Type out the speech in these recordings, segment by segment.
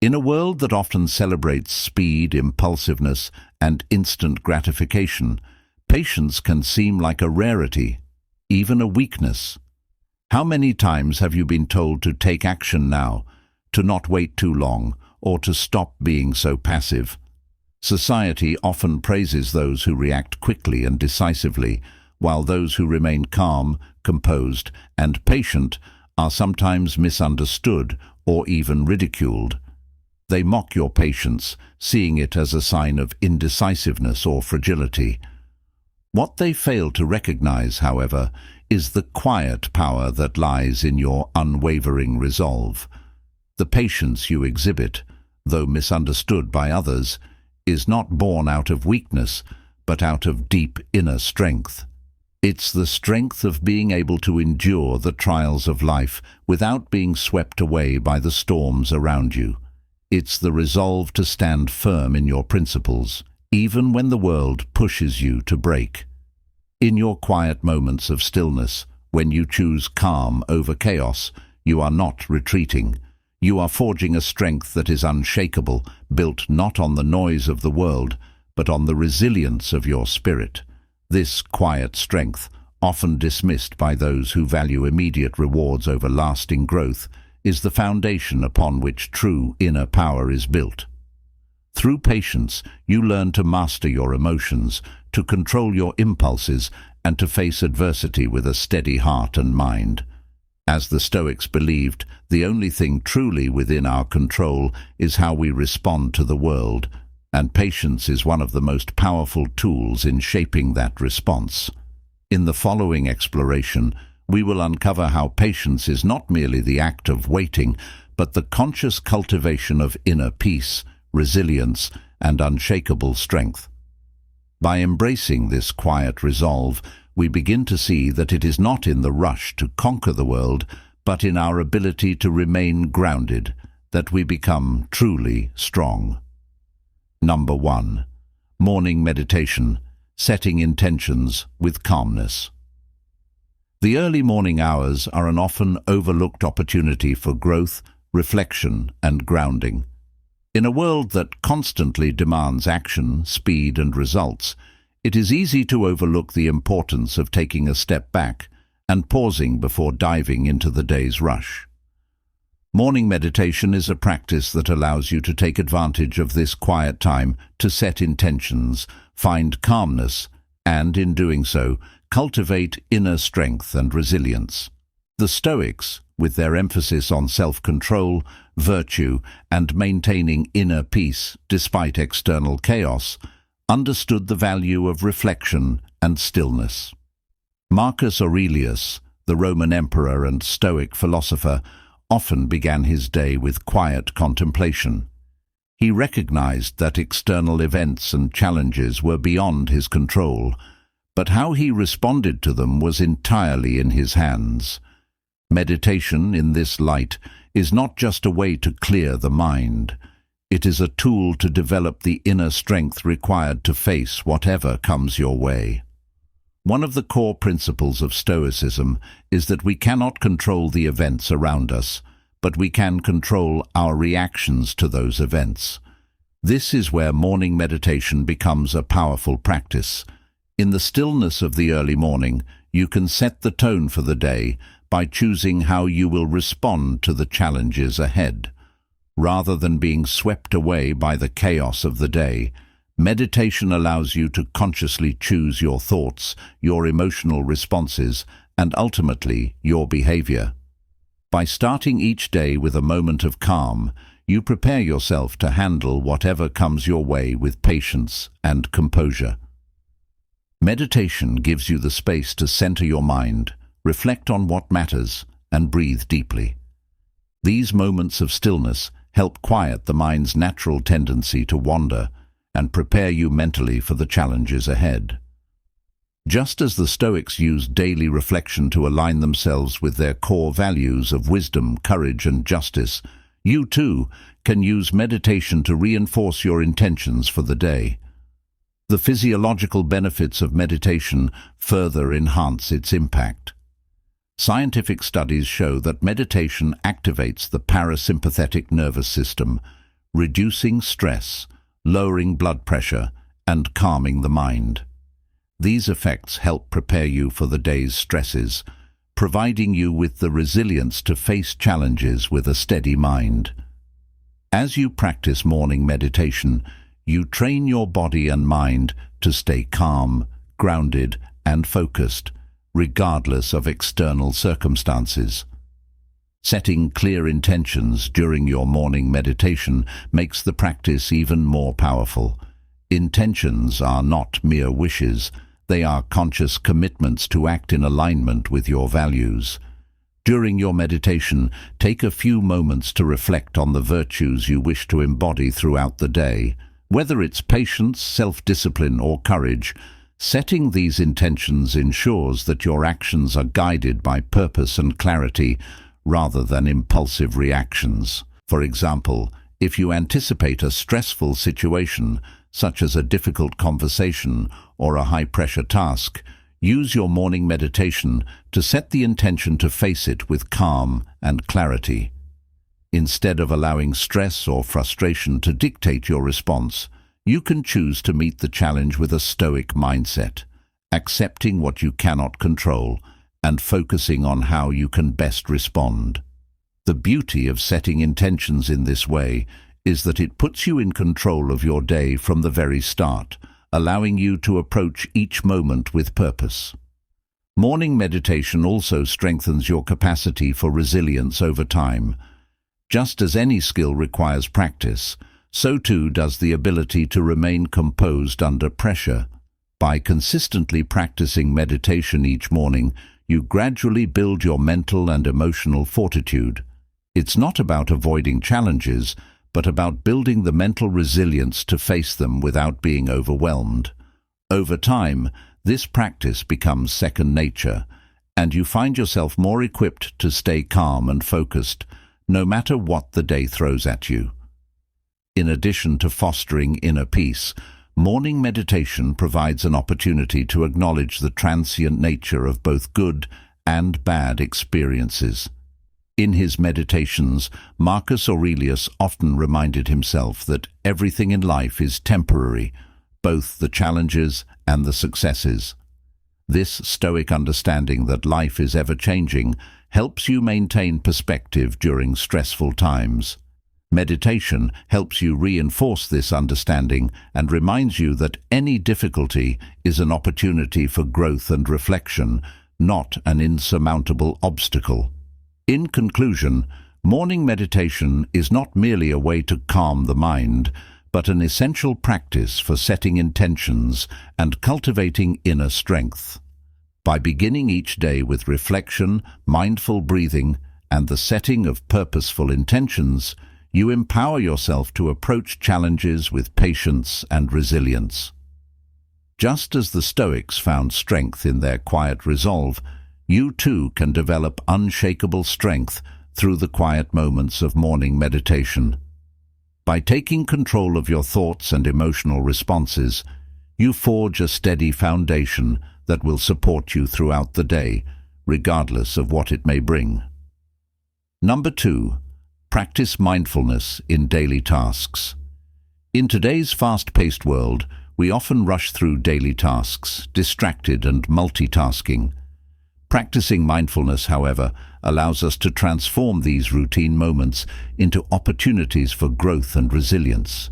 In a world that often celebrates speed, impulsiveness, and instant gratification, patience can seem like a rarity, even a weakness. How many times have you been told to take action now, to not wait too long, or to stop being so passive? Society often praises those who react quickly and decisively, while those who remain calm, composed, and patient are sometimes misunderstood or even ridiculed. They mock your patience, seeing it as a sign of indecisiveness or fragility. What they fail to recognize, however, is the quiet power that lies in your unwavering resolve. The patience you exhibit, though misunderstood by others, is not born out of weakness, but out of deep inner strength. It's the strength of being able to endure the trials of life without being swept away by the storms around you. It's the resolve to stand firm in your principles, even when the world pushes you to break. In your quiet moments of stillness, when you choose calm over chaos, you are not retreating. You are forging a strength that is unshakable, built not on the noise of the world, but on the resilience of your spirit. This quiet strength, often dismissed by those who value immediate rewards over lasting growth, is the foundation upon which true inner power is built. Through patience, you learn to master your emotions, to control your impulses, and to face adversity with a steady heart and mind. As the Stoics believed, the only thing truly within our control is how we respond to the world, and patience is one of the most powerful tools in shaping that response. In the following exploration, we will uncover how patience is not merely the act of waiting, but the conscious cultivation of inner peace, resilience, and unshakable strength. By embracing this quiet resolve, we begin to see that it is not in the rush to conquer the world, but in our ability to remain grounded, that we become truly strong. Number 1. Morning meditation, setting intentions with calmness. The early morning hours are an often overlooked opportunity for growth, reflection, and grounding. In a world that constantly demands action, speed, and results, it is easy to overlook the importance of taking a step back and pausing before diving into the day's rush. Morning meditation is a practice that allows you to take advantage of this quiet time to set intentions, find calmness, and, in doing so, cultivate inner strength and resilience. The Stoics, with their emphasis on self-control, virtue, and maintaining inner peace despite external chaos, understood the value of reflection and stillness. Marcus Aurelius, the Roman emperor and Stoic philosopher, often began his day with quiet contemplation. He recognized that external events and challenges were beyond his control, but how he responded to them was entirely in his hands. Meditation, in this light, is not just a way to clear the mind. It is a tool to develop the inner strength required to face whatever comes your way. One of the core principles of Stoicism is that we cannot control the events around us, but we can control our reactions to those events. This is where morning meditation becomes a powerful practice. In the stillness of the early morning, you can set the tone for the day by choosing how you will respond to the challenges ahead. Rather than being swept away by the chaos of the day, meditation allows you to consciously choose your thoughts, your emotional responses, and ultimately your behavior. By starting each day with a moment of calm, you prepare yourself to handle whatever comes your way with patience and composure. Meditation gives you the space to center your mind, reflect on what matters, and breathe deeply. These moments of stillness help quiet the mind's natural tendency to wander and prepare you mentally for the challenges ahead. Just as the Stoics used daily reflection to align themselves with their core values of wisdom, courage, and justice, you too can use meditation to reinforce your intentions for the day. The physiological benefits of meditation further enhance its impact. Scientific studies show that meditation activates the parasympathetic nervous system, reducing stress, lowering blood pressure, and calming the mind. These effects help prepare you for the day's stresses, providing you with the resilience to face challenges with a steady mind. As you practice morning meditation, you train your body and mind to stay calm, grounded, and focused, regardless of external circumstances. Setting clear intentions during your morning meditation makes the practice even more powerful. Intentions are not mere wishes. They are conscious commitments to act in alignment with your values. During your meditation, take a few moments to reflect on the virtues you wish to embody throughout the day. Whether it's patience, self-discipline, or courage, setting these intentions ensures that your actions are guided by purpose and clarity rather than impulsive reactions. For example, if you anticipate a stressful situation, such as a difficult conversation or a high-pressure task, use your morning meditation to set the intention to face it with calm and clarity. Instead of allowing stress or frustration to dictate your response, you can choose to meet the challenge with a stoic mindset, accepting what you cannot control and focusing on how you can best respond. The beauty of setting intentions in this way is that it puts you in control of your day from the very start, allowing you to approach each moment with purpose. Morning meditation also strengthens your capacity for resilience over time. Just as any skill requires practice, so too does the ability to remain composed under pressure. By consistently practicing meditation each morning, you gradually build your mental and emotional fortitude. It's not about avoiding challenges, but about building the mental resilience to face them without being overwhelmed. Over time, this practice becomes second nature, and you find yourself more equipped to stay calm and focused, no matter what the day throws at you. In addition to fostering inner peace, morning meditation provides an opportunity to acknowledge the transient nature of both good and bad experiences. In his meditations, Marcus Aurelius often reminded himself that everything in life is temporary, both the challenges and the successes. This stoic understanding that life is ever-changing helps you maintain perspective during stressful times. Meditation helps you reinforce this understanding and reminds you that any difficulty is an opportunity for growth and reflection, not an insurmountable obstacle. In conclusion, morning meditation is not merely a way to calm the mind, but an essential practice for setting intentions and cultivating inner strength. By beginning each day with reflection, mindful breathing, and the setting of purposeful intentions, you empower yourself to approach challenges with patience and resilience. Just as the Stoics found strength in their quiet resolve, you too can develop unshakable strength through the quiet moments of morning meditation. By taking control of your thoughts and emotional responses, you forge a steady foundation that will support you throughout the day, regardless of what it may bring. Number 2. Practice mindfulness in daily tasks. In today's fast-paced world, we often rush through daily tasks, distracted and multitasking. Practicing mindfulness, however, allows us to transform these routine moments into opportunities for growth and resilience.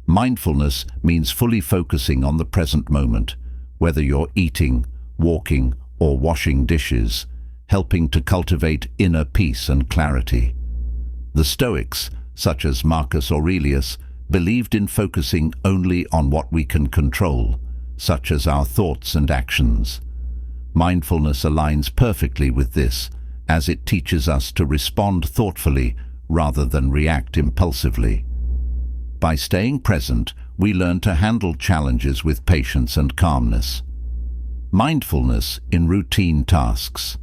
Mindfulness means fully focusing on the present moment, whether you're eating, walking, or washing dishes, helping to cultivate inner peace and clarity. The Stoics, such as Marcus Aurelius, believed in focusing only on what we can control, such as our thoughts and actions. Mindfulness aligns perfectly with this, as it teaches us to respond thoughtfully rather than react impulsively. By staying present, we learn to handle challenges with patience and calmness. Mindfulness in routine tasks.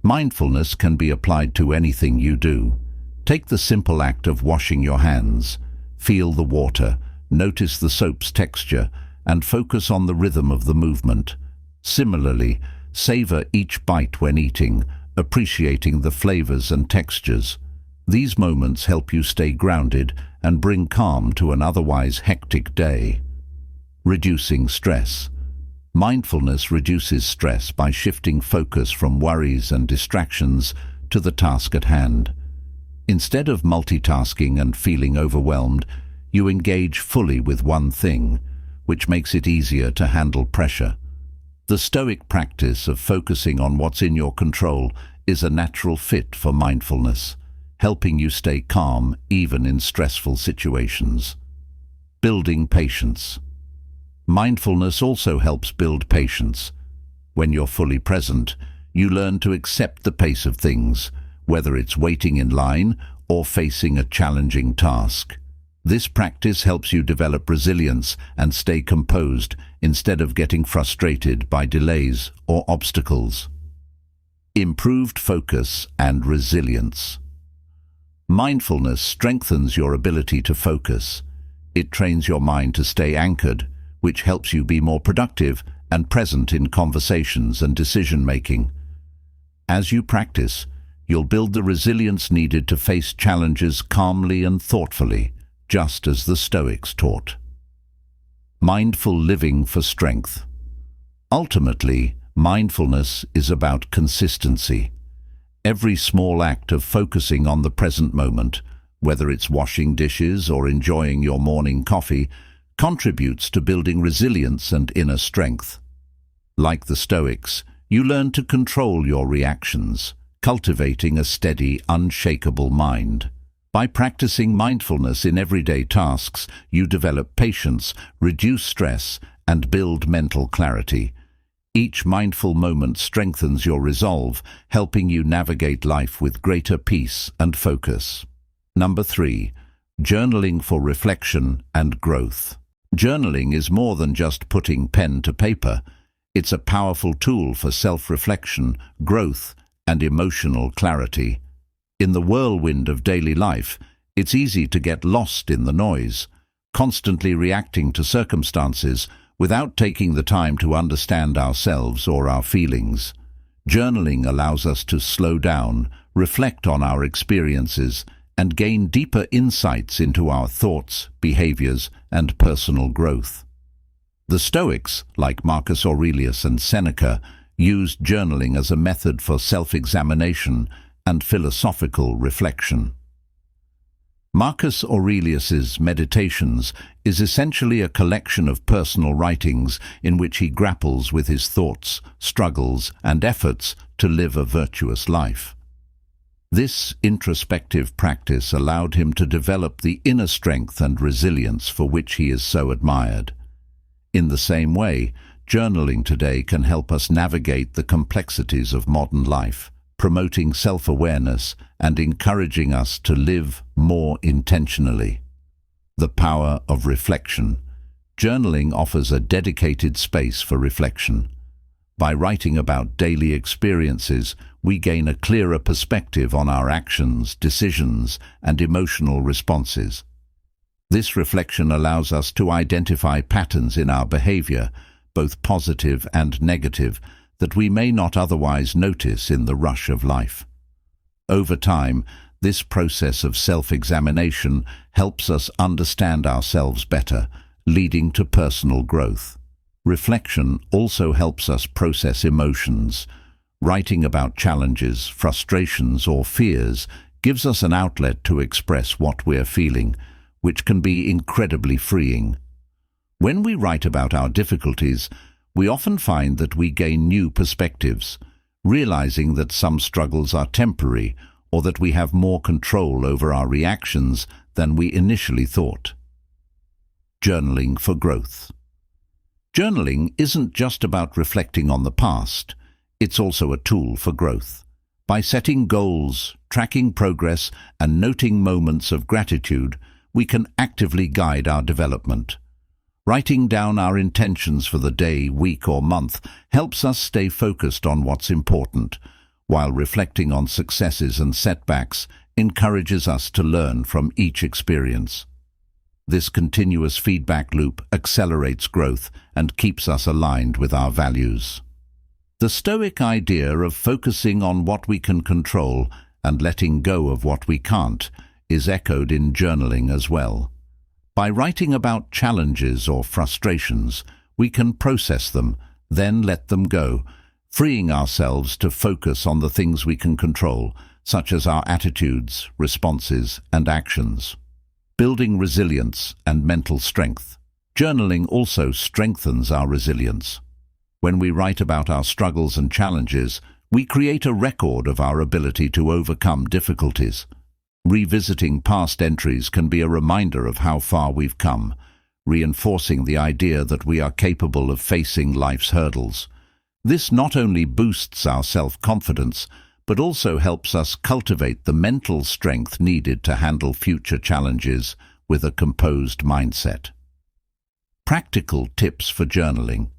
Mindfulness can be applied to anything you do. Take the simple act of washing your hands. Feel the water, notice the soap's texture, and focus on the rhythm of the movement. Similarly, savor each bite when eating, appreciating the flavors and textures. These moments help you stay grounded and bring calm to an otherwise hectic day. Reducing stress. Mindfulness reduces stress by shifting focus from worries and distractions to the task at hand. Instead of multitasking and feeling overwhelmed, you engage fully with one thing, which makes it easier to handle pressure. The Stoic practice of focusing on what's in your control is a natural fit for mindfulness, helping you stay calm even in stressful situations. Building patience. Mindfulness also helps build patience. When you're fully present, you learn to accept the pace of things, whether it's waiting in line or facing a challenging task. This practice helps you develop resilience and stay composed instead of getting frustrated by delays or obstacles. Improved focus and resilience. Mindfulness strengthens your ability to focus. It trains your mind to stay anchored, which helps you be more productive and present in conversations and decision-making. As you practice, you'll build the resilience needed to face challenges calmly and thoughtfully, just as the Stoics taught. Mindful living for strength. Ultimately, mindfulness is about consistency. Every small act of focusing on the present moment, whether it's washing dishes or enjoying your morning coffee, contributes to building resilience and inner strength. Like the Stoics, you learn to control your reactions, cultivating a steady, unshakable mind. By practicing mindfulness in everyday tasks, you develop patience, reduce stress, and build mental clarity. Each mindful moment strengthens your resolve, helping you navigate life with greater peace and focus. Number 3. Journaling for reflection and growth. Journaling is more than just putting pen to paper. It's a powerful tool for self-reflection, growth, and emotional clarity. In the whirlwind of daily life, it's easy to get lost in the noise, constantly reacting to circumstances without taking the time to understand ourselves or our feelings. Journaling allows us to slow down, reflect on our experiences, and gain deeper insights into our thoughts, behaviors, and personal growth. The Stoics, like Marcus Aurelius and Seneca, used journaling as a method for self-examination and philosophical reflection. Marcus Aurelius's Meditations is essentially a collection of personal writings in which he grapples with his thoughts, struggles, and efforts to live a virtuous life. This introspective practice allowed him to develop the inner strength and resilience for which he is so admired. In the same way, journaling today can help us navigate the complexities of modern life, promoting self-awareness and encouraging us to live more intentionally. The power of reflection. Journaling offers a dedicated space for reflection. By writing about daily experiences, we gain a clearer perspective on our actions, decisions, and emotional responses. This reflection allows us to identify patterns in our behavior, both positive and negative, that we may not otherwise notice in the rush of life. Over time, this process of self-examination helps us understand ourselves better, leading to personal growth. Reflection also helps us process emotions. Writing about challenges, frustrations, or fears gives us an outlet to express what we're feeling, which can be incredibly freeing. When we write about our difficulties, we often find that we gain new perspectives, realizing that some struggles are temporary or that we have more control over our reactions than we initially thought. Journaling for growth. Journaling isn't just about reflecting on the past, it's also a tool for growth. By setting goals, tracking progress, and noting moments of gratitude, we can actively guide our development. Writing down our intentions for the day, week, or month helps us stay focused on what's important, while reflecting on successes and setbacks encourages us to learn from each experience. This continuous feedback loop accelerates growth and keeps us aligned with our values. The Stoic idea of focusing on what we can control and letting go of what we can't is echoed in journaling as well. By writing about challenges or frustrations, we can process them, then let them go, freeing ourselves to focus on the things we can control, such as our attitudes, responses, and actions. Building resilience and mental strength. Journaling also strengthens our resilience. When we write about our struggles and challenges, we create a record of our ability to overcome difficulties. Revisiting past entries can be a reminder of how far we've come, reinforcing the idea that we are capable of facing life's hurdles. This not only boosts our self-confidence, but also helps us cultivate the mental strength needed to handle future challenges with a composed mindset. Practical tips for journaling.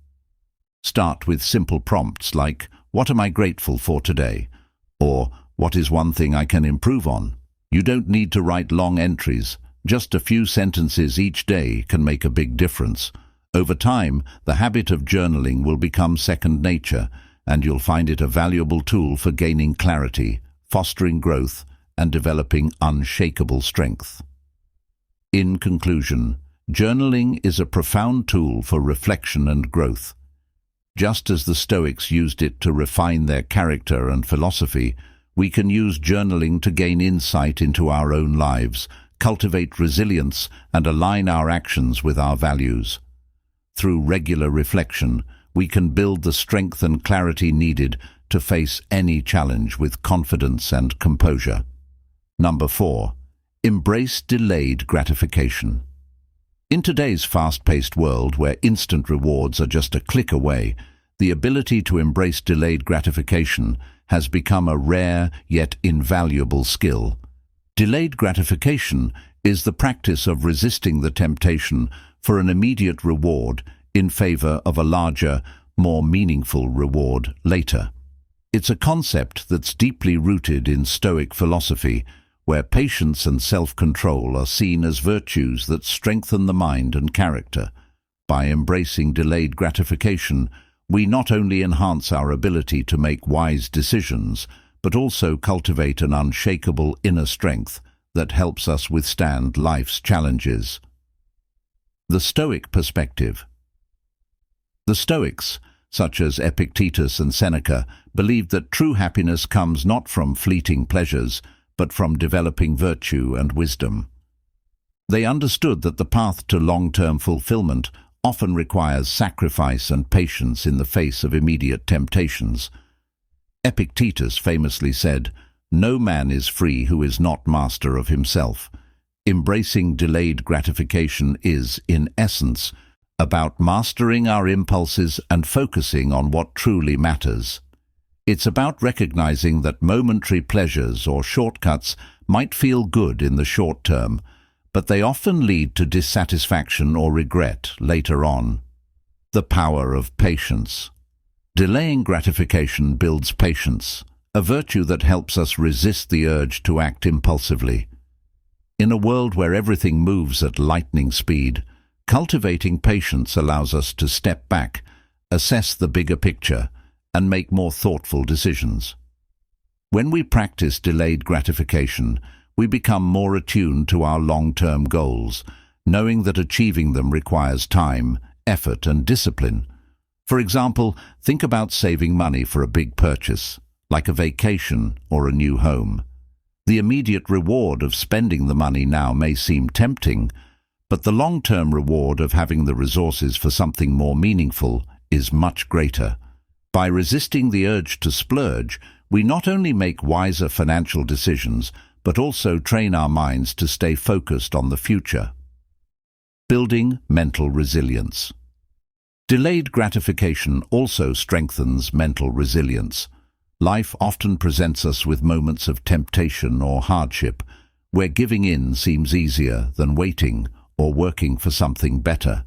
Start with simple prompts like, "What am I grateful for today?" or "What is one thing I can improve on?" You don't need to write long entries. Just a few sentences each day can make a big difference. Over time, the habit of journaling will become second nature, and you'll find it a valuable tool for gaining clarity, fostering growth, and developing unshakable strength. In conclusion, journaling is a profound tool for reflection and growth. Just as the Stoics used it to refine their character and philosophy, we can use journaling to gain insight into our own lives, cultivate resilience, and align our actions with our values. Through regular reflection, we can build the strength and clarity needed to face any challenge with confidence and composure. Number 4. Embrace delayed gratification. In today's fast-paced world where instant rewards are just a click away, the ability to embrace delayed gratification has become a rare yet invaluable skill. Delayed gratification is the practice of resisting the temptation for an immediate reward in favor of a larger, more meaningful reward later. It's a concept that's deeply rooted in Stoic philosophy, where patience and self-control are seen as virtues that strengthen the mind and character. By embracing delayed gratification, we not only enhance our ability to make wise decisions, but also cultivate an unshakable inner strength that helps us withstand life's challenges. The Stoic perspective. The Stoics, such as Epictetus and Seneca, believed that true happiness comes not from fleeting pleasures, but from developing virtue and wisdom. They understood that the path to long-term fulfillment often requires sacrifice and patience in the face of immediate temptations. Epictetus famously said, "No man is free who is not master of himself." Embracing delayed gratification is, in essence, about mastering our impulses and focusing on what truly matters. It's about recognizing that momentary pleasures or shortcuts might feel good in the short term, but they often lead to dissatisfaction or regret later on. The power of patience. Delaying gratification builds patience, a virtue that helps us resist the urge to act impulsively. In a world where everything moves at lightning speed, cultivating patience allows us to step back, assess the bigger picture, and make more thoughtful decisions. When we practice delayed gratification, we become more attuned to our long-term goals, knowing that achieving them requires time, effort, and discipline. For example, think about saving money for a big purchase, like a vacation or a new home. The immediate reward of spending the money now may seem tempting, but the long-term reward of having the resources for something more meaningful is much greater. By resisting the urge to splurge, we not only make wiser financial decisions, but also train our minds to stay focused on the future. Building mental resilience. Delayed gratification also strengthens mental resilience. Life often presents us with moments of temptation or hardship, where giving in seems easier than waiting or working for something better.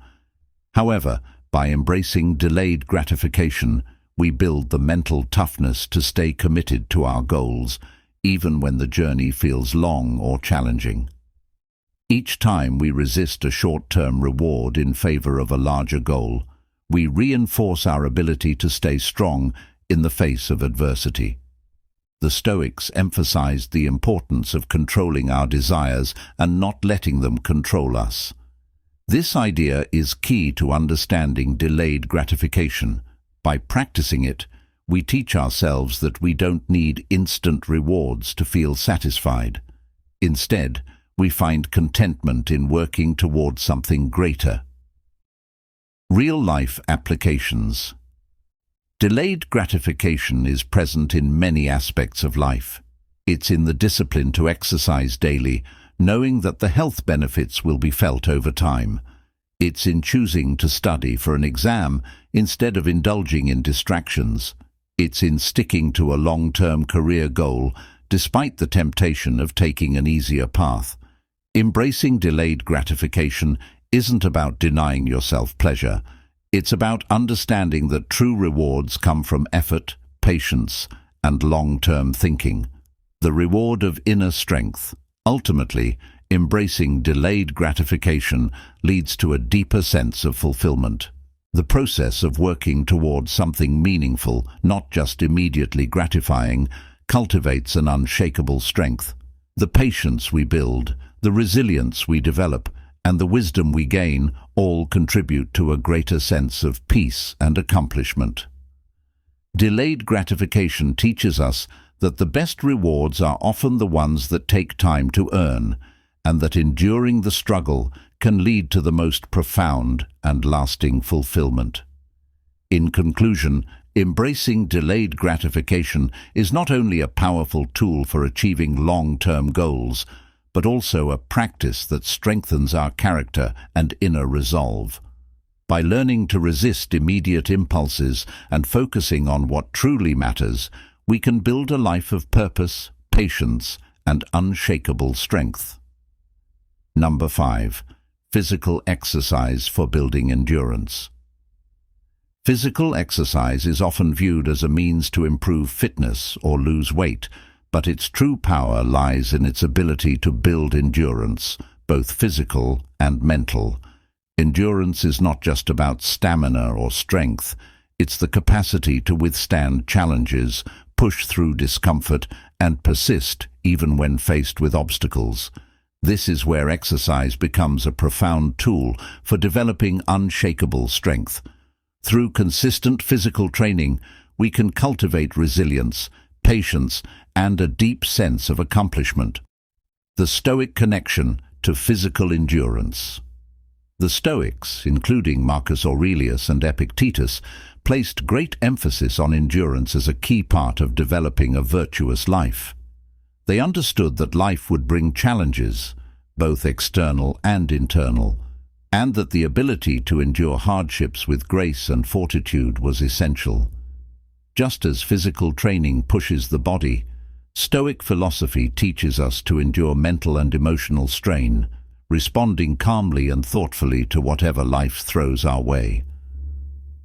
However, by embracing delayed gratification, we build the mental toughness to stay committed to our goals, even when the journey feels long or challenging. Each time we resist a short-term reward in favor of a larger goal, we reinforce our ability to stay strong in the face of adversity. The Stoics emphasized the importance of controlling our desires and not letting them control us. This idea is key to understanding delayed gratification. By practicing it, we teach ourselves that we don't need instant rewards to feel satisfied. Instead, we find contentment in working towards something greater. Real-life applications. Delayed gratification is present in many aspects of life. It's in the discipline to exercise daily, knowing that the health benefits will be felt over time. It's in choosing to study for an exam instead of indulging in distractions. It's in sticking to a long-term career goal despite the temptation of taking an easier path. Embracing delayed gratification isn't about denying yourself pleasure. It's about understanding that true rewards come from effort, patience, and long-term thinking. The reward of inner strength. Ultimately, embracing delayed gratification leads to a deeper sense of fulfillment. The process of working towards something meaningful, not just immediately gratifying, cultivates an unshakable strength. The patience we build, the resilience we develop, and the wisdom we gain all contribute to a greater sense of peace and accomplishment. Delayed gratification teaches us that the best rewards are often the ones that take time to earn, and that enduring the struggle can lead to the most profound and lasting fulfillment. In conclusion, embracing delayed gratification is not only a powerful tool for achieving long-term goals, but also a practice that strengthens our character and inner resolve. By learning to resist immediate impulses and focusing on what truly matters, we can build a life of purpose, patience, and unshakable strength. Number 5. Physical exercise for building endurance. Physical exercise is often viewed as a means to improve fitness or lose weight, but its true power lies in its ability to build endurance, both physical and mental. Endurance is not just about stamina or strength, it's the capacity to withstand challenges, push through discomfort, and persist even when faced with obstacles. This is where exercise becomes a profound tool for developing unshakable strength. Through consistent physical training, we can cultivate resilience, patience, and a deep sense of accomplishment. The Stoic connection to physical endurance. The Stoics, including Marcus Aurelius and Epictetus, placed great emphasis on endurance as a key part of developing a virtuous life. They understood that life would bring challenges, both external and internal, and that the ability to endure hardships with grace and fortitude was essential. Just as physical training pushes the body, Stoic philosophy teaches us to endure mental and emotional strain, responding calmly and thoughtfully to whatever life throws our way.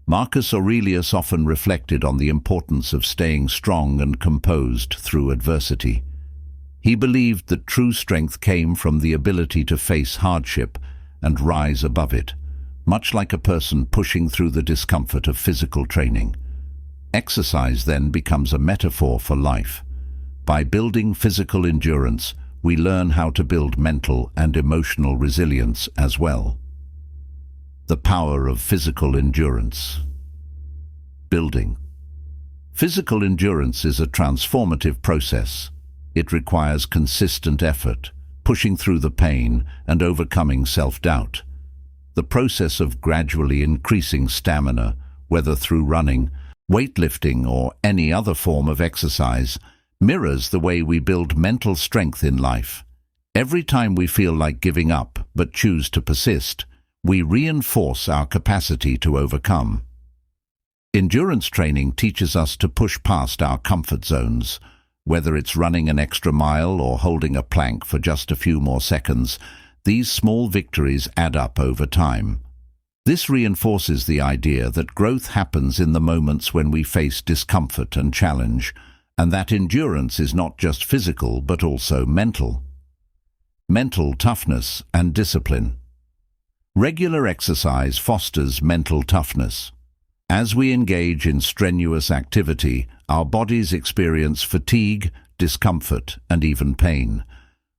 Marcus Aurelius often reflected on the importance of staying strong and composed through adversity. He believed that true strength came from the ability to face hardship and rise above it, much like a person pushing through the discomfort of physical training. Exercise then becomes a metaphor for life. By building physical endurance, we learn how to build mental and emotional resilience as well. The power of physical endurance. Building. Physical endurance is a transformative process. It requires consistent effort, pushing through the pain and overcoming self-doubt. The process of gradually increasing stamina, whether through running, weightlifting, or any other form of exercise, mirrors the way we build mental strength in life. Every time we feel like giving up but choose to persist, we reinforce our capacity to overcome. Endurance training teaches us to push past our comfort zones. Whether it's running an extra mile or holding a plank for just a few more seconds, these small victories add up over time. This reinforces the idea that growth happens in the moments when we face discomfort and challenge, and that endurance is not just physical but also mental. Mental toughness and discipline. Regular exercise fosters mental toughness. As we engage in strenuous activity, Our bodies experience fatigue, discomfort, and even pain.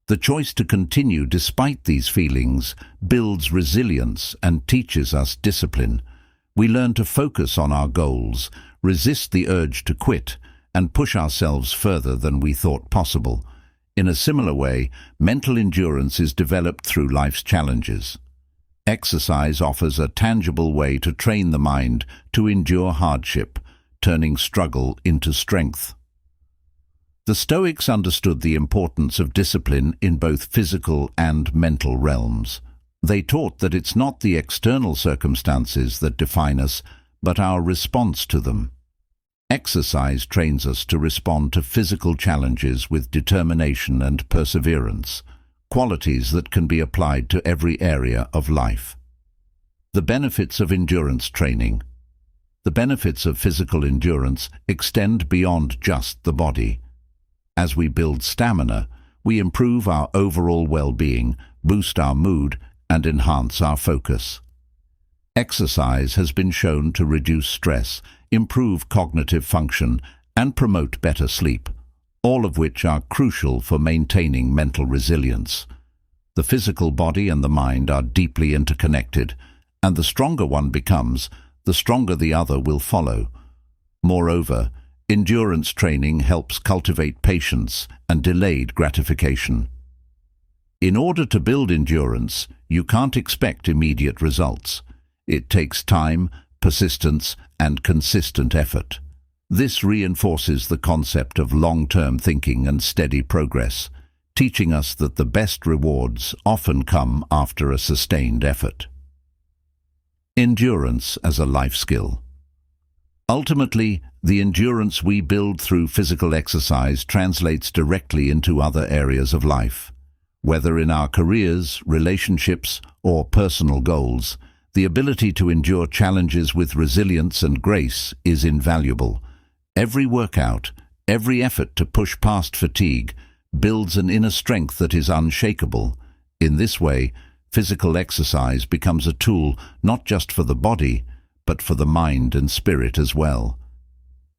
The choice to continue despite these feelings builds resilience and teaches us discipline. We learn to focus on our goals, resist the urge to quit, and push ourselves further than we thought possible. In a similar way, mental endurance is developed through life's challenges. Exercise offers a tangible way to train the mind to endure hardship, turning struggle into strength. The Stoics understood the importance of discipline in both physical and mental realms. They taught that it's not the external circumstances that define us, but our response to them. Exercise trains us to respond to physical challenges with determination and perseverance, qualities that can be applied to every area of life. The benefits of endurance training. The benefits of physical endurance extend beyond just the body. As we build stamina, we improve our overall well-being, boost our mood, and enhance our focus. Exercise has been shown to reduce stress, improve cognitive function, and promote better sleep, all of which are crucial for maintaining mental resilience. The physical body and the mind are deeply interconnected, and the stronger one becomes, the stronger the other will follow. Moreover, endurance training helps cultivate patience and delayed gratification. In order to build endurance, you can't expect immediate results. It takes time, persistence, and consistent effort. This reinforces the concept of long-term thinking and steady progress, teaching us that the best rewards often come after a sustained effort. Endurance as a life skill. Ultimately, the endurance we build through physical exercise translates directly into other areas of life. Whether in our careers, relationships, or personal goals, the ability to endure challenges with resilience and grace is invaluable. Every workout, every effort to push past fatigue, builds an inner strength that is unshakable. In this way, physical exercise becomes a tool not just for the body, but for the mind and spirit as well.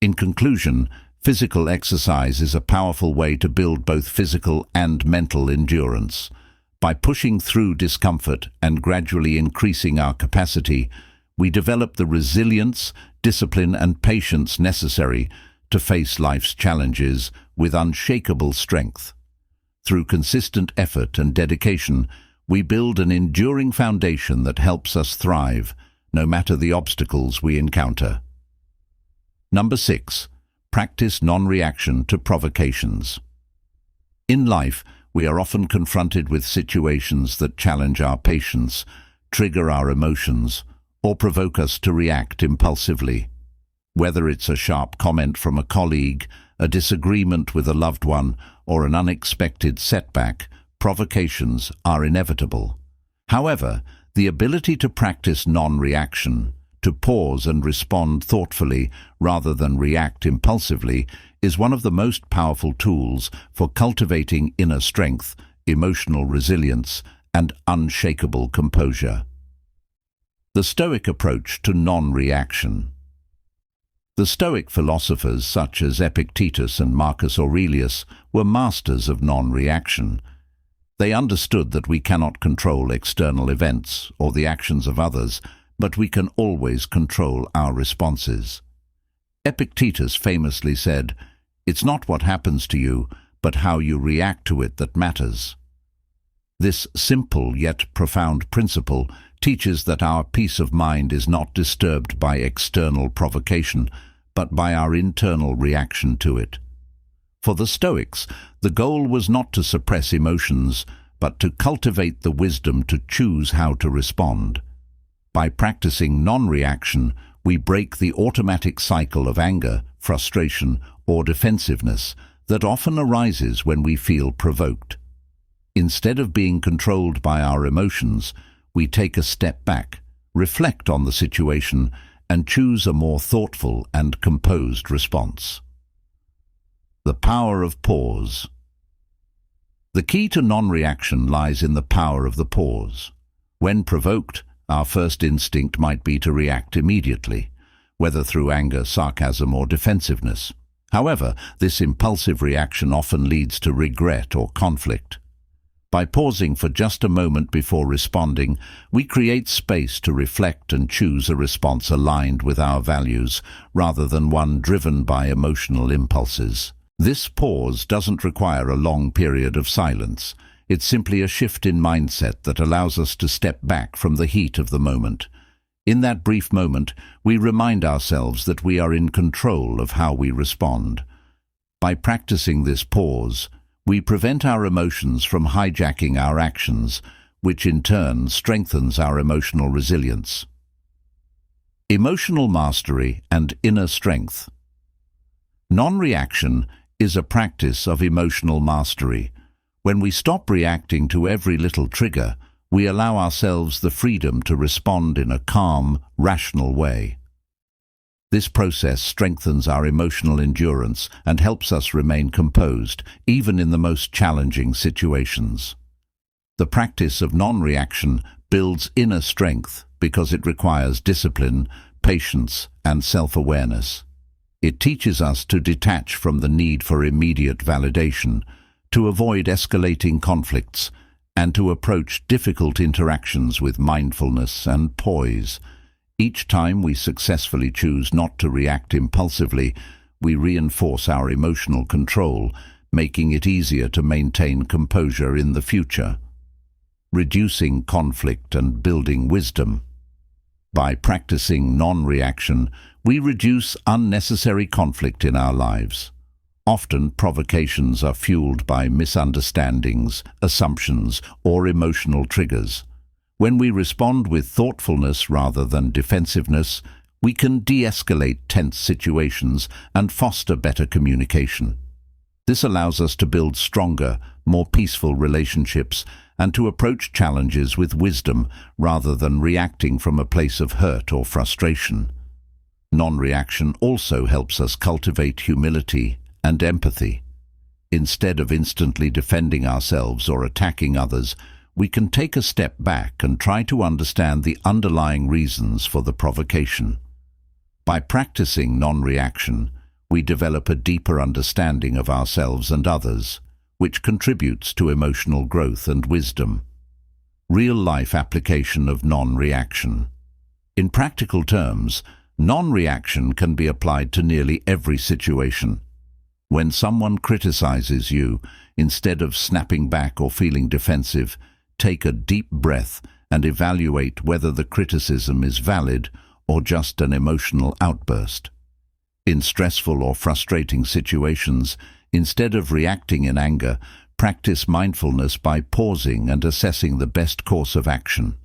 In conclusion, physical exercise is a powerful way to build both physical and mental endurance. By pushing through discomfort and gradually increasing our capacity, we develop the resilience, discipline, and patience necessary to face life's challenges with unshakable strength. Through consistent effort and dedication, we build an enduring foundation that helps us thrive, no matter the obstacles we encounter. Number 6. Practice non-reaction to provocations. In life, we are often confronted with situations that challenge our patience, trigger our emotions, or provoke us to react impulsively. Whether it's a sharp comment from a colleague, a disagreement with a loved one, or an unexpected setback, provocations are inevitable. However, the ability to practice non-reaction, to pause and respond thoughtfully rather than react impulsively, is one of the most powerful tools for cultivating inner strength, emotional resilience, and unshakable composure. The Stoic approach to non-reaction. The Stoic philosophers such as Epictetus and Marcus Aurelius were masters of non-reaction. They understood that we cannot control external events or the actions of others, but we can always control our responses. Epictetus famously said, "It's not what happens to you, but how you react to it that matters." This simple yet profound principle teaches that our peace of mind is not disturbed by external provocation, but by our internal reaction to it. For the Stoics, the goal was not to suppress emotions, but to cultivate the wisdom to choose how to respond. By practicing non-reaction, we break the automatic cycle of anger, frustration, or defensiveness that often arises when we feel provoked. Instead of being controlled by our emotions, we take a step back, reflect on the situation, and choose a more thoughtful and composed response. The power of pause. The key to non-reaction lies in the power of the pause. When provoked, our first instinct might be to react immediately, whether through anger, sarcasm, or defensiveness. However, this impulsive reaction often leads to regret or conflict. By pausing for just a moment before responding, we create space to reflect and choose a response aligned with our values, rather than one driven by emotional impulses. This pause doesn't require a long period of silence. It's simply a shift in mindset that allows us to step back from the heat of the moment. In that brief moment, we remind ourselves that we are in control of how we respond. By practicing this pause, we prevent our emotions from hijacking our actions, which in turn strengthens our emotional resilience. Emotional mastery and inner strength. Non-reaction is a practice of emotional mastery. When we stop reacting to every little trigger, we allow ourselves the freedom to respond in a calm, rational way. This process strengthens our emotional endurance and helps us remain composed, even in the most challenging situations. The practice of non-reaction builds inner strength because it requires discipline, patience, and self-awareness. It teaches us to detach from the need for immediate validation, to avoid escalating conflicts, and to approach difficult interactions with mindfulness and poise. Each time we successfully choose not to react impulsively, we reinforce our emotional control, making it easier to maintain composure in the future. Reducing conflict and building wisdom. By practicing non-reaction, we reduce unnecessary conflict in our lives. Often, provocations are fueled by misunderstandings, assumptions, or emotional triggers. When we respond with thoughtfulness rather than defensiveness, we can de-escalate tense situations and foster better communication. This allows us to build stronger, more peaceful relationships and to approach challenges with wisdom rather than reacting from a place of hurt or frustration. Non-reaction also helps us cultivate humility and empathy. Instead of instantly defending ourselves or attacking others, we can take a step back and try to understand the underlying reasons for the provocation. By practicing non-reaction, we develop a deeper understanding of ourselves and others, which contributes to emotional growth and wisdom. Real-life application of non-reaction. In practical terms, non-reaction can be applied to nearly every situation. When someone criticizes you, instead of snapping back or feeling defensive, take a deep breath and evaluate whether the criticism is valid or just an emotional outburst. In stressful or frustrating situations, instead of reacting in anger, practice mindfulness by pausing and assessing the best course of action.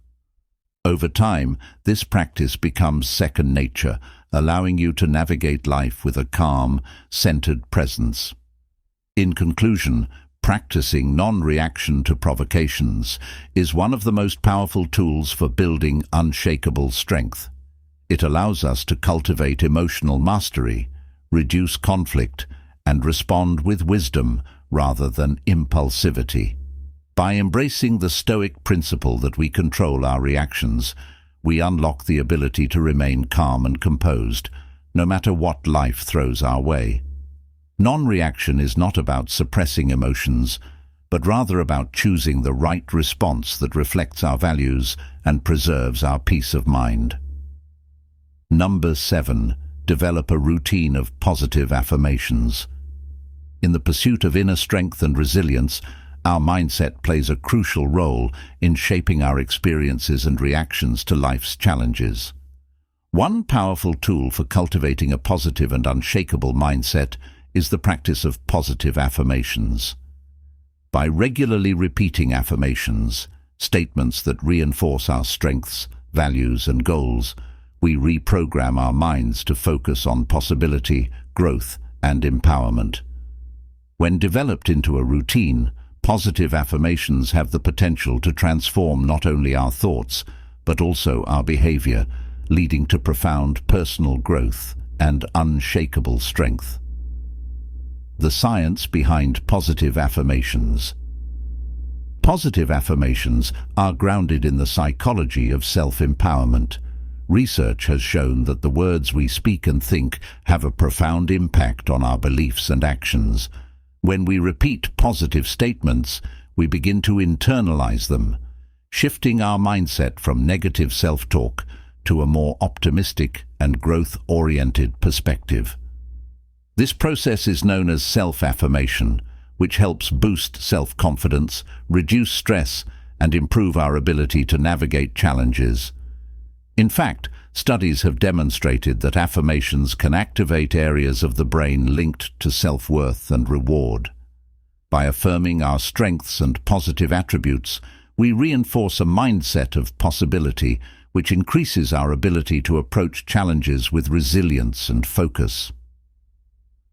Over time, this practice becomes second nature, allowing you to navigate life with a calm, centered presence. In conclusion, practicing non-reaction to provocations is one of the most powerful tools for building unshakable strength. It allows us to cultivate emotional mastery, reduce conflict, and respond with wisdom rather than impulsivity. By embracing the Stoic principle that we control our reactions, we unlock the ability to remain calm and composed, no matter what life throws our way. Non-reaction is not about suppressing emotions, but rather about choosing the right response that reflects our values and preserves our peace of mind. Number 7. Develop a routine of positive affirmations. In the pursuit of inner strength and resilience, our mindset plays a crucial role in shaping our experiences and reactions to life's challenges. One powerful tool for cultivating a positive and unshakable mindset is the practice of positive affirmations. By regularly repeating affirmations, statements that reinforce our strengths, values, and goals, we reprogram our minds to focus on possibility, growth, and empowerment. When developed into a routine, positive affirmations have the potential to transform not only our thoughts, but also our behavior, leading to profound personal growth and unshakable strength. The science behind positive affirmations. Positive affirmations are grounded in the psychology of self-empowerment. Research has shown that the words we speak and think have a profound impact on our beliefs and actions. When we repeat positive statements, we begin to internalize them, shifting our mindset from negative self-talk to a more optimistic and growth-oriented perspective. This process is known as self-affirmation, which helps boost self-confidence, reduce stress, and improve our ability to navigate challenges. In fact, studies have demonstrated that affirmations can activate areas of the brain linked to self-worth and reward. By affirming our strengths and positive attributes, we reinforce a mindset of possibility, which increases our ability to approach challenges with resilience and focus.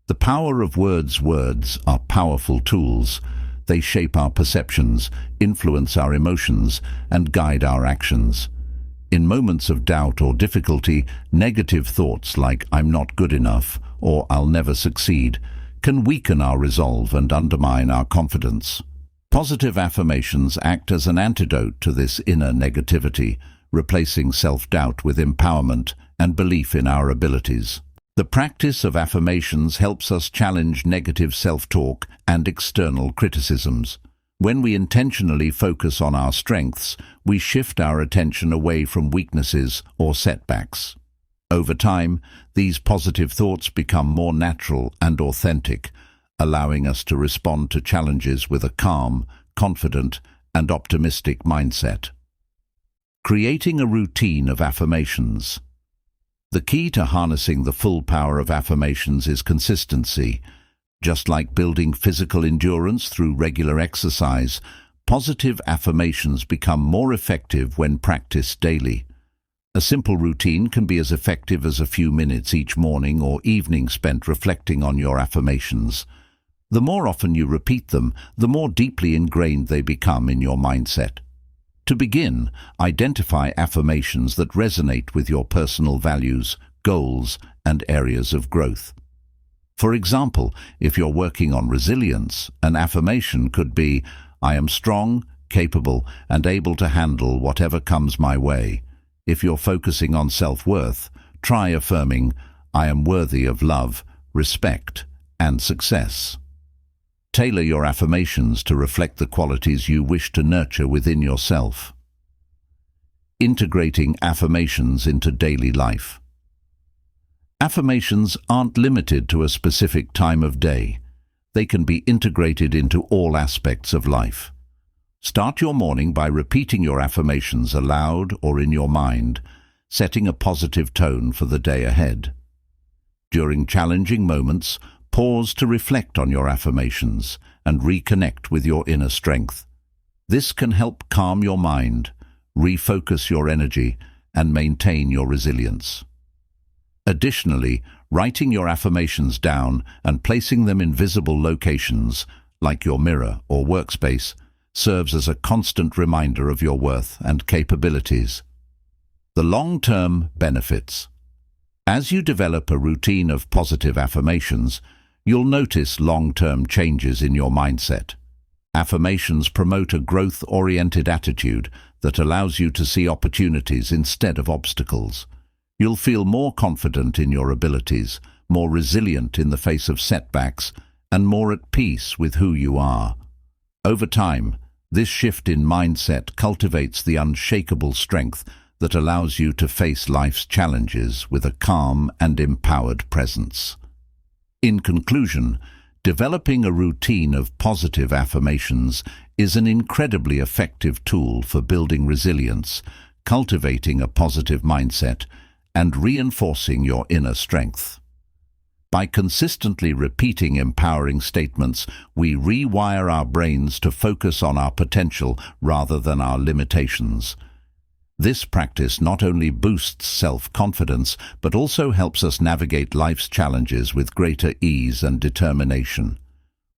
The power of words. Words are powerful tools. They shape our perceptions, influence our emotions, and guide our actions. In moments of doubt or difficulty, negative thoughts like "I'm not good enough" or "I'll never succeed" can weaken our resolve and undermine our confidence. Positive affirmations act as an antidote to this inner negativity, replacing self-doubt with empowerment and belief in our abilities. The practice of affirmations helps us challenge negative self-talk and external criticisms. When we intentionally focus on our strengths, we shift our attention away from weaknesses or setbacks. Over time, these positive thoughts become more natural and authentic, allowing us to respond to challenges with a calm, confident, and optimistic mindset. Creating a routine of affirmations. The key to harnessing the full power of affirmations is consistency. Just like building physical endurance through regular exercise, positive affirmations become more effective when practiced daily. A simple routine can be as effective as a few minutes each morning or evening spent reflecting on your affirmations. The more often you repeat them, the more deeply ingrained they become in your mindset. To begin, identify affirmations that resonate with your personal values, goals, and areas of growth. For example, if you're working on resilience, an affirmation could be, "I am strong, capable, and able to handle whatever comes my way." If you're focusing on self-worth, try affirming, "I am worthy of love, respect, and success." Tailor your affirmations to reflect the qualities you wish to nurture within yourself. Integrating affirmations into daily life. Affirmations aren't limited to a specific time of day. They can be integrated into all aspects of life. Start your morning by repeating your affirmations aloud or in your mind, setting a positive tone for the day ahead. During challenging moments, pause to reflect on your affirmations and reconnect with your inner strength. This can help calm your mind, refocus your energy, and maintain your resilience. Additionally, writing your affirmations down and placing them in visible locations, like your mirror or workspace, serves as a constant reminder of your worth and capabilities. The long-term benefits. As you develop a routine of positive affirmations, you'll notice long-term changes in your mindset. Affirmations promote a growth-oriented attitude that allows you to see opportunities instead of obstacles. You'll feel more confident in your abilities, more resilient in the face of setbacks, and more at peace with who you are. Over time, this shift in mindset cultivates the unshakable strength that allows you to face life's challenges with a calm and empowered presence. In conclusion, developing a routine of positive affirmations is an incredibly effective tool for building resilience, cultivating a positive mindset, and reinforcing your inner strength. By consistently repeating empowering statements, we rewire our brains to focus on our potential rather than our limitations. This practice not only boosts self-confidence, but also helps us navigate life's challenges with greater ease and determination.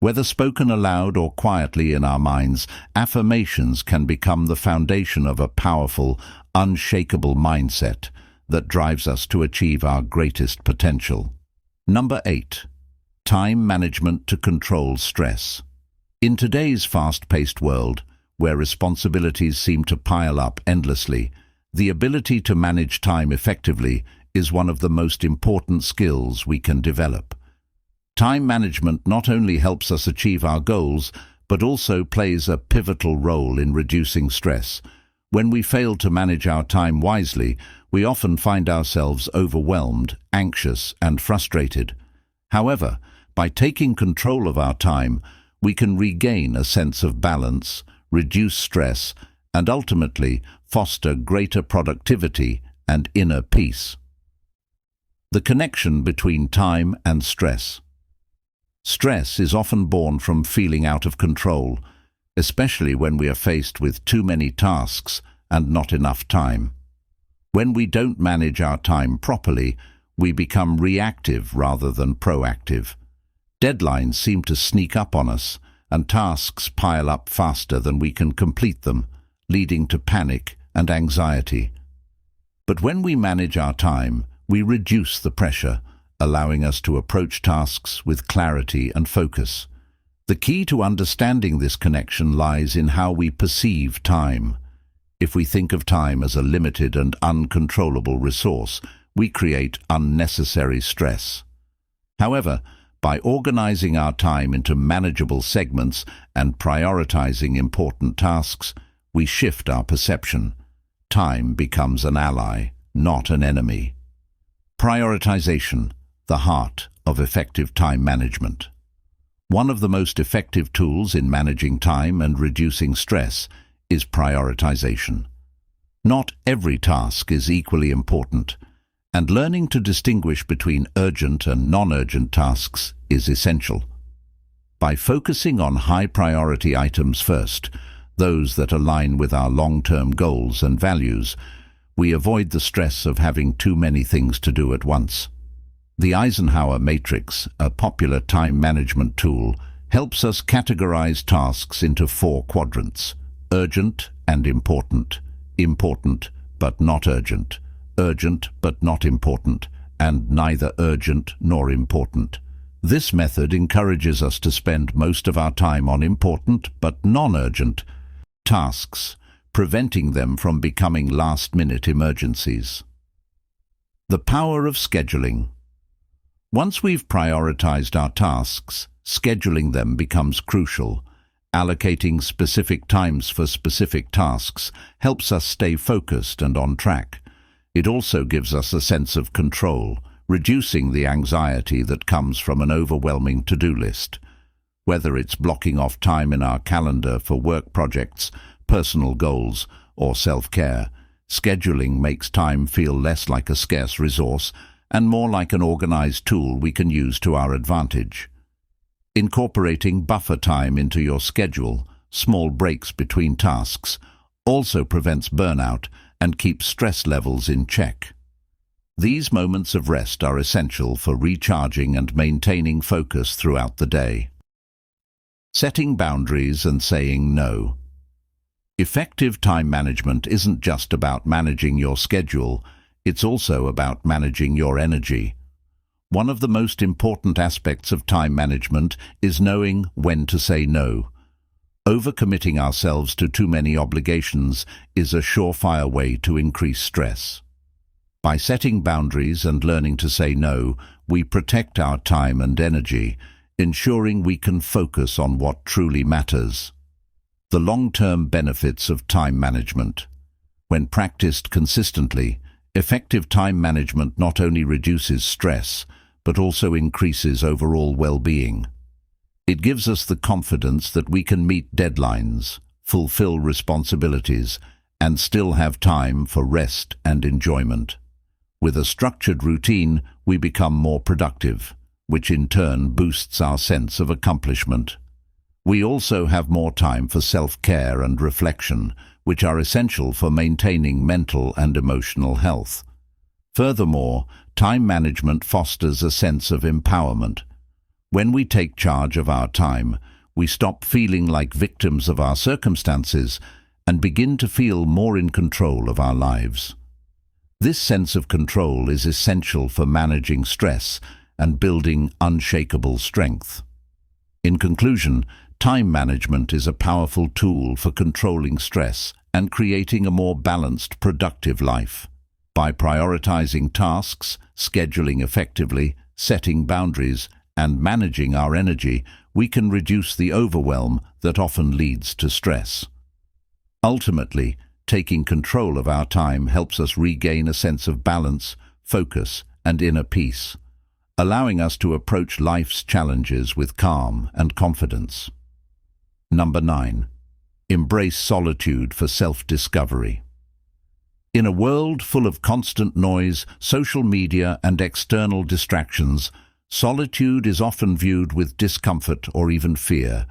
Whether spoken aloud or quietly in our minds, affirmations can become the foundation of a powerful, unshakable mindset that drives us to achieve our greatest potential. Number 8. Time management to control stress. In today's fast-paced world, where responsibilities seem to pile up endlessly, The ability to manage time effectively is one of the most important skills we can develop. Time management not only helps us achieve our goals, but also plays a pivotal role in reducing stress. When we fail to manage our time wisely, we often find ourselves overwhelmed, anxious, and frustrated. However, by taking control of our time, we can regain a sense of balance, reduce stress, and ultimately foster greater productivity and inner peace. The connection between time and stress. Stress is often born from feeling out of control, especially when we are faced with too many tasks and not enough time. When we don't manage our time properly, we become reactive rather than proactive. Deadlines seem to sneak up on us, and tasks pile up faster than we can complete them, leading to panic and anxiety. But when we manage our time, we reduce the pressure, allowing us to approach tasks with clarity and focus. The key to understanding this connection lies in how we perceive time. If we think of time as a limited and uncontrollable resource, we create unnecessary stress. However, by organizing our time into manageable segments and prioritizing important tasks, we shift our perception. Time becomes an ally, not an enemy. Prioritization, the heart of effective time management. One of the most effective tools in managing time and reducing stress is prioritization. Not every task is equally important, and learning to distinguish between urgent and non-urgent tasks is essential. By focusing on high-priority items first, those that align with our long-term goals and values, we avoid the stress of having too many things to do at once. The Eisenhower Matrix, a popular time management tool, helps us categorize tasks into 4 quadrants: urgent and important, important but not urgent, urgent but not important, and neither urgent nor important. This method encourages us to spend most of our time on important but non-urgent tasks, preventing them from becoming last-minute emergencies. The power of scheduling. Once we've prioritized our tasks, scheduling them becomes crucial. Allocating specific times for specific tasks helps us stay focused and on track. It also gives us a sense of control, reducing the anxiety that comes from an overwhelming to-do list. Whether it's blocking off time in our calendar for work projects, personal goals, or self-care, scheduling makes time feel less like a scarce resource and more like an organized tool we can use to our advantage. Incorporating buffer time into your schedule, small breaks between tasks, also prevents burnout and keeps stress levels in check. These moments of rest are essential for recharging and maintaining focus throughout the day. Setting boundaries and saying no. Effective time management isn't just about managing your schedule, it's also about managing your energy. One of the most important aspects of time management is knowing when to say no. Overcommitting ourselves to too many obligations is a surefire way to increase stress. By setting boundaries and learning to say no, we protect our time and energy, ensuring we can focus on what truly matters. The long-term benefits of time management. When practiced consistently, effective time management not only reduces stress, but also increases overall well-being. It gives us the confidence that we can meet deadlines, fulfill responsibilities, and still have time for rest and enjoyment. With a structured routine, we become more productive, which in turn boosts our sense of accomplishment. We also have more time for self-care and reflection, which are essential for maintaining mental and emotional health. Furthermore, time management fosters a sense of empowerment. When we take charge of our time, we stop feeling like victims of our circumstances and begin to feel more in control of our lives. This sense of control is essential for managing stress and building unshakable strength. In conclusion, time management is a powerful tool for controlling stress and creating a more balanced, productive life. By prioritizing tasks, scheduling effectively, setting boundaries, and managing our energy, we can reduce the overwhelm that often leads to stress. Ultimately, taking control of our time helps us regain a sense of balance, focus, and inner peace, allowing us to approach life's challenges with calm and confidence. Number 9. Embrace solitude for self-discovery. In a world full of constant noise, social media, and external distractions, solitude is often viewed with discomfort or even fear.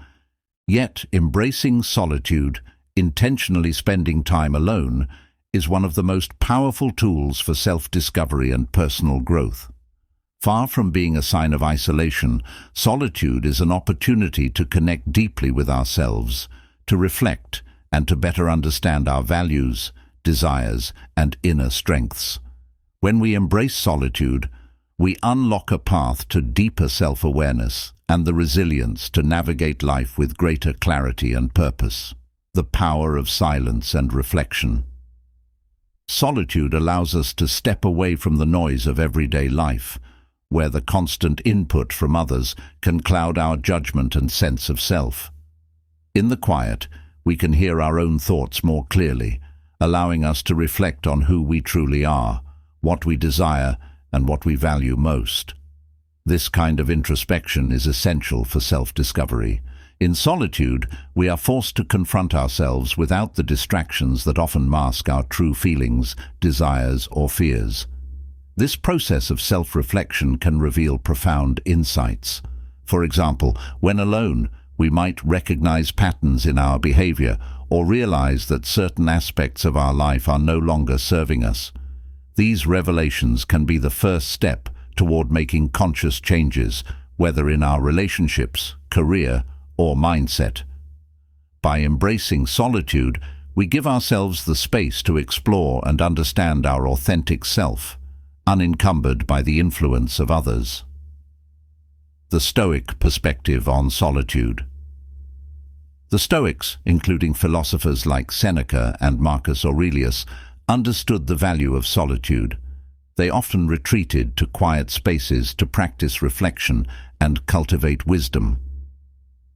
Yet, embracing solitude, intentionally spending time alone, is one of the most powerful tools for self-discovery and personal growth. Far from being a sign of isolation, solitude is an opportunity to connect deeply with ourselves, to reflect, and to better understand our values, desires, and inner strengths. When we embrace solitude, we unlock a path to deeper self-awareness and the resilience to navigate life with greater clarity and purpose. The power of silence and reflection. Solitude allows us to step away from the noise of everyday life, where the constant input from others can cloud our judgment and sense of self. In the quiet, we can hear our own thoughts more clearly, allowing us to reflect on who we truly are, what we desire, and what we value most. This kind of introspection is essential for self-discovery. In solitude, we are forced to confront ourselves without the distractions that often mask our true feelings, desires, or fears. This process of self-reflection can reveal profound insights. For example, when alone, we might recognize patterns in our behavior or realize that certain aspects of our life are no longer serving us. These revelations can be the first step toward making conscious changes, whether in our relationships, career, or mindset. By embracing solitude, we give ourselves the space to explore and understand our authentic self, unencumbered by the influence of others. The Stoic perspective on solitude. The Stoics, including philosophers like Seneca and Marcus Aurelius, understood the value of solitude. They often retreated to quiet spaces to practice reflection and cultivate wisdom.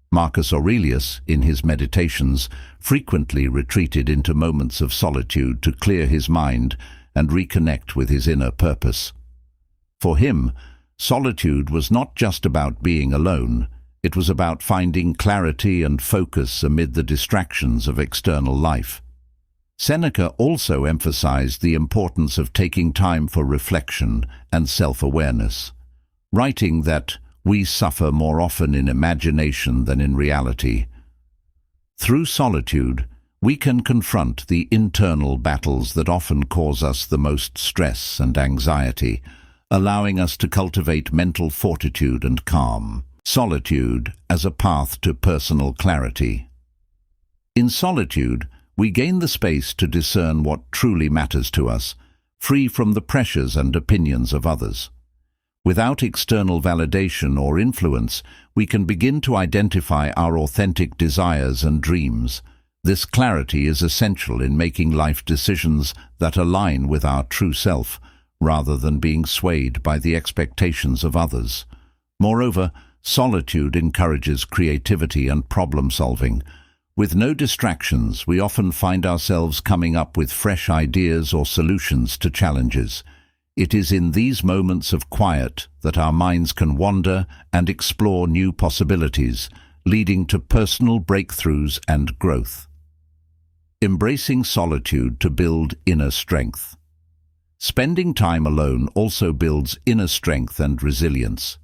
Marcus Aurelius, in his meditations, frequently retreated into moments of solitude to clear his mind and reconnect with his inner purpose. For him, solitude was not just about being alone, it was about finding clarity and focus amid the distractions of external life. Seneca also emphasized the importance of taking time for reflection and self-awareness, writing that we suffer more often in imagination than in reality. Through solitude, we can confront the internal battles that often cause us the most stress and anxiety, allowing us to cultivate mental fortitude and calm. Solitude as a path to personal clarity. In solitude, we gain the space to discern what truly matters to us, free from the pressures and opinions of others. Without external validation or influence, we can begin to identify our authentic desires and dreams. This clarity is essential in making life decisions that align with our true self, rather than being swayed by the expectations of others. Moreover, solitude encourages creativity and problem-solving. With no distractions, we often find ourselves coming up with fresh ideas or solutions to challenges. It is in these moments of quiet that our minds can wander and explore new possibilities, leading to personal breakthroughs and growth. Embracing solitude to build inner strength. Spending time alone also builds inner strength and resilience.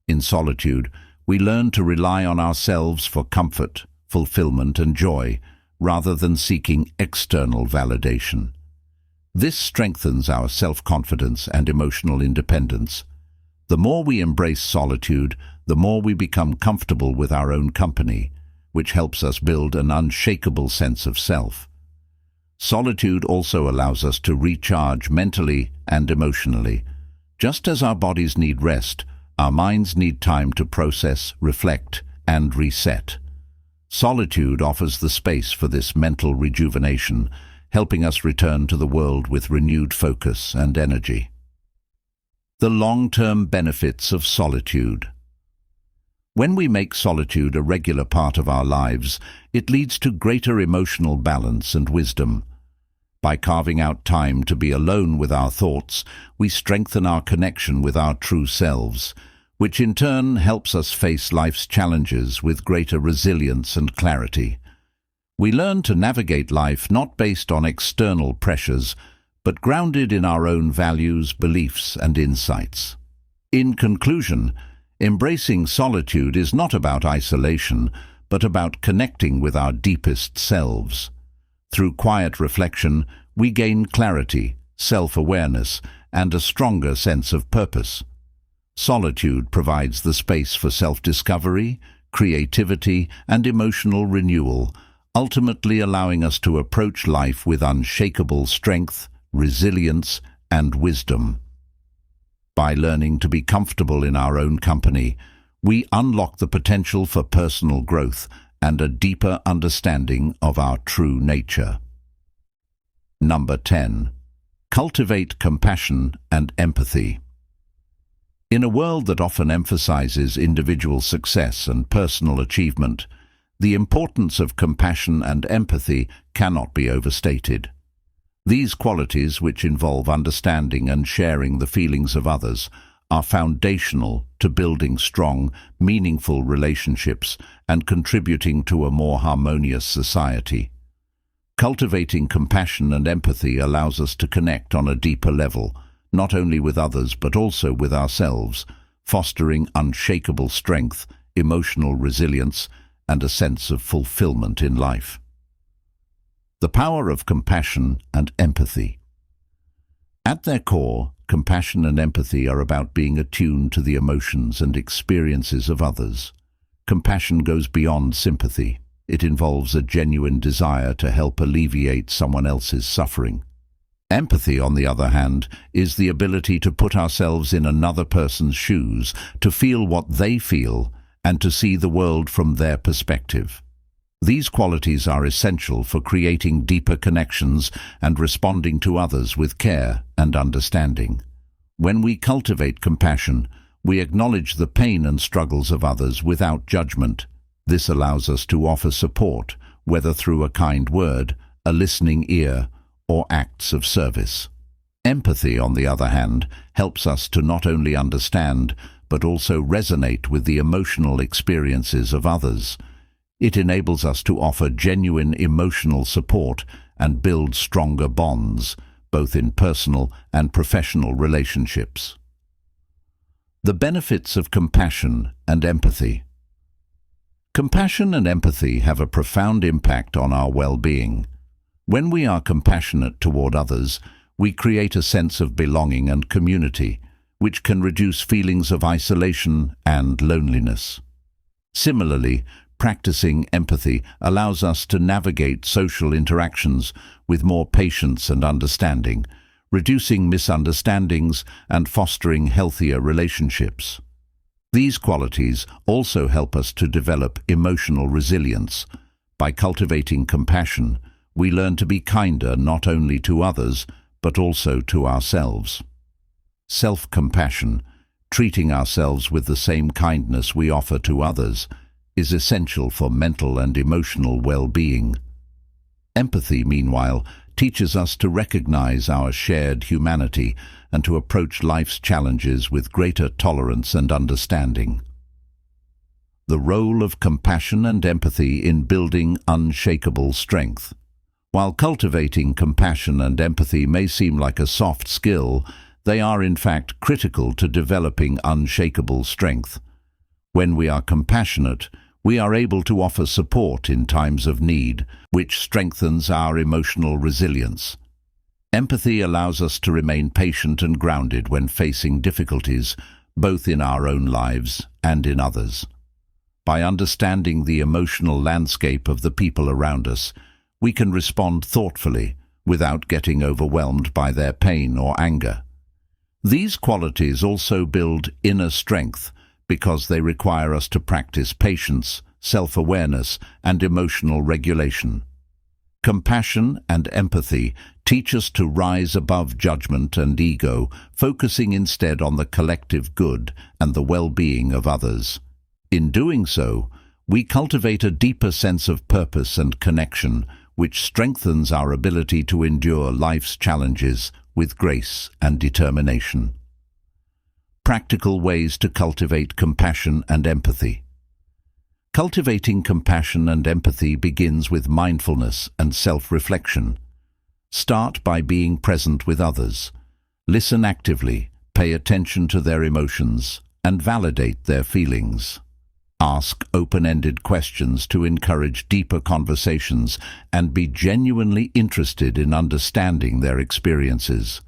In solitude, we learn to rely on ourselves for comfort, fulfillment, and joy, rather than seeking external validation. This strengthens our self-confidence and emotional independence. The more we embrace solitude, the more we become comfortable with our own company, which helps us build an unshakable sense of self. Solitude also allows us to recharge mentally and emotionally. Just as our bodies need rest, our minds need time to process, reflect, and reset. Solitude offers the space for this mental rejuvenation, helping us return to the world with renewed focus and energy. The long-term benefits of solitude. When we make solitude a regular part of our lives, it leads to greater emotional balance and wisdom. By carving out time to be alone with our thoughts, we strengthen our connection with our true selves, which in turn helps us face life's challenges with greater resilience and clarity. We learn to navigate life not based on external pressures, but grounded in our own values, beliefs, and insights. In conclusion, embracing solitude is not about isolation, but about connecting with our deepest selves. Through quiet reflection, we gain clarity, self-awareness, and a stronger sense of purpose. Solitude provides the space for self-discovery, creativity, and emotional renewal, ultimately allowing us to approach life with unshakable strength, resilience, and wisdom. By learning to be comfortable in our own company, we unlock the potential for personal growth and a deeper understanding of our true nature. Number 10. Cultivate compassion and empathy. In a world that often emphasizes individual success and personal achievement, the importance of compassion and empathy cannot be overstated. These qualities, which involve understanding and sharing the feelings of others, are foundational to building strong, meaningful relationships and contributing to a more harmonious society. Cultivating compassion and empathy allows us to connect on a deeper level, not only with others but also with ourselves, fostering unshakable strength, emotional resilience, and a sense of fulfillment in life. The power of compassion and empathy. At their core, compassion and empathy are about being attuned to the emotions and experiences of others. Compassion goes beyond sympathy. It involves a genuine desire to help alleviate someone else's suffering. Empathy, on the other hand, is the ability to put ourselves in another person's shoes, to feel what they feel, and to see the world from their perspective. These qualities are essential for creating deeper connections and responding to others with care and understanding. When we cultivate compassion, we acknowledge the pain and struggles of others without judgment. This allows us to offer support, whether through a kind word, a listening ear, or acts of service. Empathy, on the other hand, helps us to not only understand, but also resonate with the emotional experiences of others. It enables us to offer genuine emotional support and build stronger bonds, both in personal and professional relationships. The benefits of compassion and empathy. Compassion and empathy have a profound impact on our well-being. When we are compassionate toward others, we create a sense of belonging and community, which can reduce feelings of isolation and loneliness. Similarly, practicing empathy allows us to navigate social interactions with more patience and understanding, reducing misunderstandings and fostering healthier relationships. These qualities also help us to develop emotional resilience. By cultivating compassion, we learn to be kinder not only to others, but also to ourselves. Self-compassion, treating ourselves with the same kindness we offer to others, is essential for mental and emotional well-being. Empathy, meanwhile, teaches us to recognize our shared humanity and to approach life's challenges with greater tolerance and understanding. The role of compassion and empathy in building unshakable strength. While cultivating compassion and empathy may seem like a soft skill, they are in fact critical to developing unshakable strength. When we are compassionate, we are able to offer support in times of need, which strengthens our emotional resilience. Empathy allows us to remain patient and grounded when facing difficulties, both in our own lives and in others. By understanding the emotional landscape of the people around us, we can respond thoughtfully without getting overwhelmed by their pain or anger. These qualities also build inner strength because they require us to practice patience, self-awareness, and emotional regulation. Compassion and empathy teach us to rise above judgment and ego, focusing instead on the collective good and the well-being of others. In doing so, we cultivate a deeper sense of purpose and connection, which strengthens our ability to endure life's challenges with grace and determination. Practical ways to cultivate compassion and empathy. Cultivating compassion and empathy begins with mindfulness and self-reflection. Start by being present with others. Listen actively, pay attention to their emotions, and validate their feelings. Ask open-ended questions to encourage deeper conversations and be genuinely interested in understanding their experiences.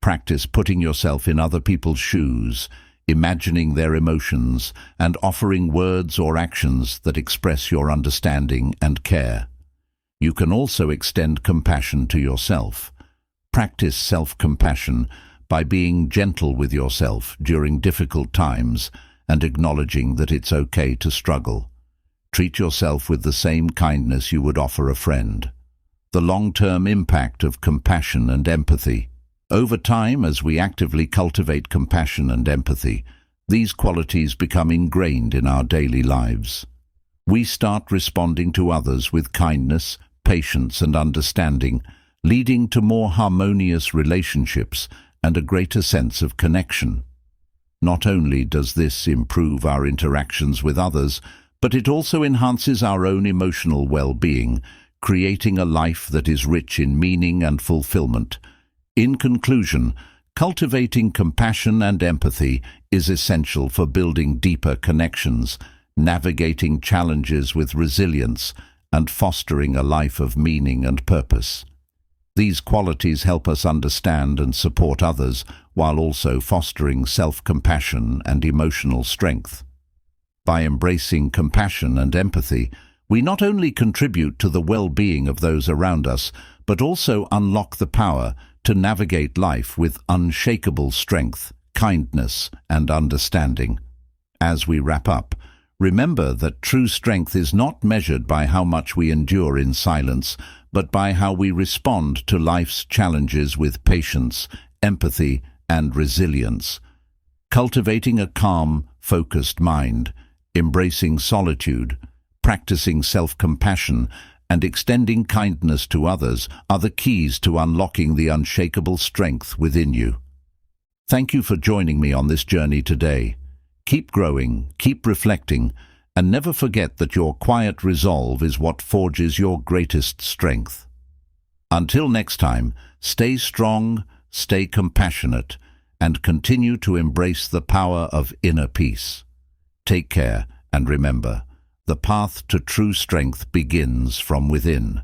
Practice putting yourself in other people's shoes, imagining their emotions, and offering words or actions that express your understanding and care. You can also extend compassion to yourself. Practice self-compassion by being gentle with yourself during difficult times and acknowledging that it's okay to struggle. Treat yourself with the same kindness you would offer a friend. The long-term impact of compassion and empathy. Over time, as we actively cultivate compassion and empathy, these qualities become ingrained in our daily lives. We start responding to others with kindness, patience, and understanding, leading to more harmonious relationships and a greater sense of connection. Not only does this improve our interactions with others, but it also enhances our own emotional well-being, creating a life that is rich in meaning and fulfillment. In conclusion, cultivating compassion and empathy is essential for building deeper connections, navigating challenges with resilience, and fostering a life of meaning and purpose. These qualities help us understand and support others while also fostering self-compassion and emotional strength. By embracing compassion and empathy, we not only contribute to the well-being of those around us, but also unlock the power to navigate life with unshakable strength, kindness, and understanding. As we wrap up, remember that true strength is not measured by how much we endure in silence, but by how we respond to life's challenges with patience, empathy, and resilience. Cultivating a calm, focused mind, embracing solitude, practicing self-compassion, and extending kindness to others are the keys to unlocking the unshakable strength within you. Thank you for joining me on this journey today. Keep growing, keep reflecting, and never forget that your quiet resolve is what forges your greatest strength. Until next time, stay strong, stay compassionate, and continue to embrace the power of inner peace. Take care, and remember, the path to true strength begins from within.